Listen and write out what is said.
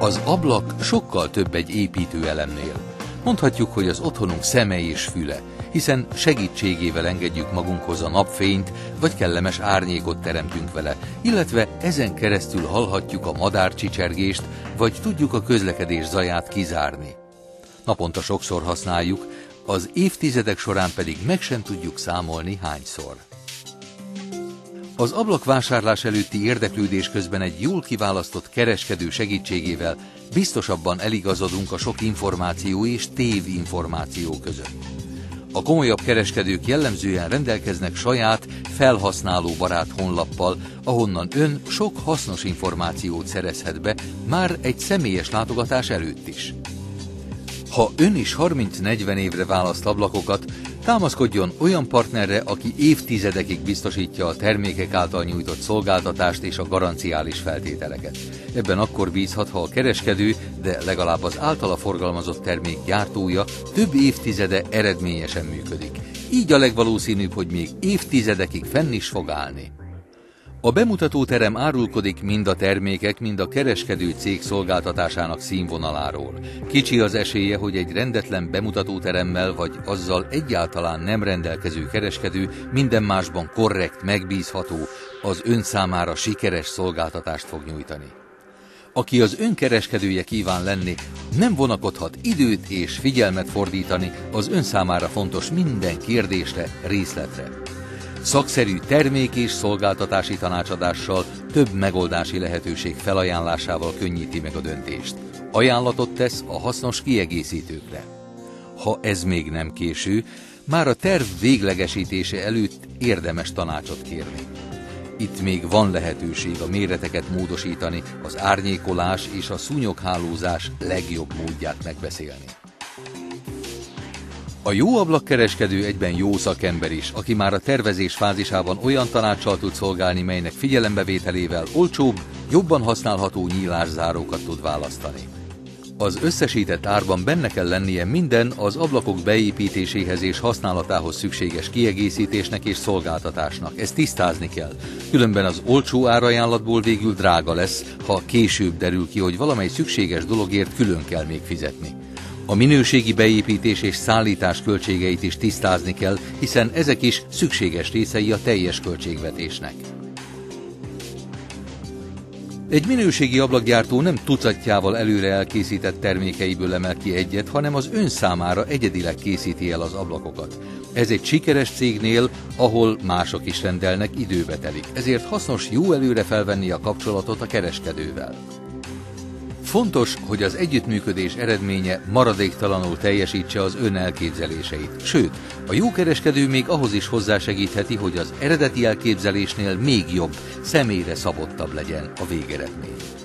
Az ablak sokkal több egy építőelemnél. Mondhatjuk, hogy az otthonunk szeme és füle, hiszen segítségével engedjük magunkhoz a napfényt, vagy kellemes árnyékot teremtünk vele, illetve ezen keresztül hallhatjuk a madárcsicsergést, vagy tudjuk a közlekedés zaját kizárni. Naponta sokszor használjuk, az évtizedek során pedig meg sem tudjuk számolni hányszor. Az ablakvásárlás előtti érdeklődés közben egy jól kiválasztott kereskedő segítségével biztosabban eligazodunk a sok információ és tévinformáció között. A komolyabb kereskedők jellemzően rendelkeznek saját, felhasználóbarát honlappal, ahonnan ön sok hasznos információt szerezhet be, már egy személyes látogatás előtt is. Ha ön is 30-40 évre választ ablakokat, támaszkodjon olyan partnerre, aki évtizedekig biztosítja a termékek által nyújtott szolgáltatást és a garanciális feltételeket. Ebben akkor bízhat, ha a kereskedő, de legalább az általa forgalmazott termék gyártója több évtizede eredményesen működik. Így a legvalószínűbb, hogy még évtizedekig fenn is fog állni. A bemutatóterem árulkodik mind a termékek, mind a kereskedő cég szolgáltatásának színvonaláról. Kicsi az esélye, hogy egy rendetlen bemutatóteremmel vagy azzal egyáltalán nem rendelkező kereskedő minden másban korrekt, megbízható, az ön számára sikeres szolgáltatást fog nyújtani. Aki az ön kereskedője kíván lenni, nem vonakodhat időt és figyelmet fordítani az ön számára fontos minden kérdésre, részletre. Szakszerű termék és szolgáltatási tanácsadással, több megoldási lehetőség felajánlásával könnyíti meg a döntést. Ajánlatot tesz a hasznos kiegészítőkre. Ha ez még nem késő, már a terv véglegesítése előtt érdemes tanácsot kérni. Itt még van lehetőség a méreteket módosítani, az árnyékolás és a szúnyoghálózás legjobb módját megbeszélni. A jó ablakkereskedő egyben jó szakember is, aki már a tervezés fázisában olyan tanácssal tud szolgálni, melynek figyelembevételével olcsóbb, jobban használható nyílászárókat tud választani. Az összesített árban benne kell lennie minden az ablakok beépítéséhez és használatához szükséges kiegészítésnek és szolgáltatásnak. Ezt tisztázni kell, különben az olcsó árajánlatból végül drága lesz, ha később derül ki, hogy valamely szükséges dologért külön kell még fizetni. A minőségi beépítés és szállítás költségeit is tisztázni kell, hiszen ezek is szükséges részei a teljes költségvetésnek. Egy minőségi ablakgyártó nem tucatjával előre elkészített termékeiből emel ki egyet, hanem az ön számára egyedileg készíti el az ablakokat. Ez egy sikeres cégnél, ahol mások is rendelnek, időbe telik, ezért hasznos jó előre felvenni a kapcsolatot a kereskedővel. Fontos, hogy az együttműködés eredménye maradéktalanul teljesítse az ön elképzeléseit. Sőt, a jó kereskedő még ahhoz is hozzásegítheti, hogy az eredeti elképzelésnél még jobb, személyre szabottabb legyen a végeredmény.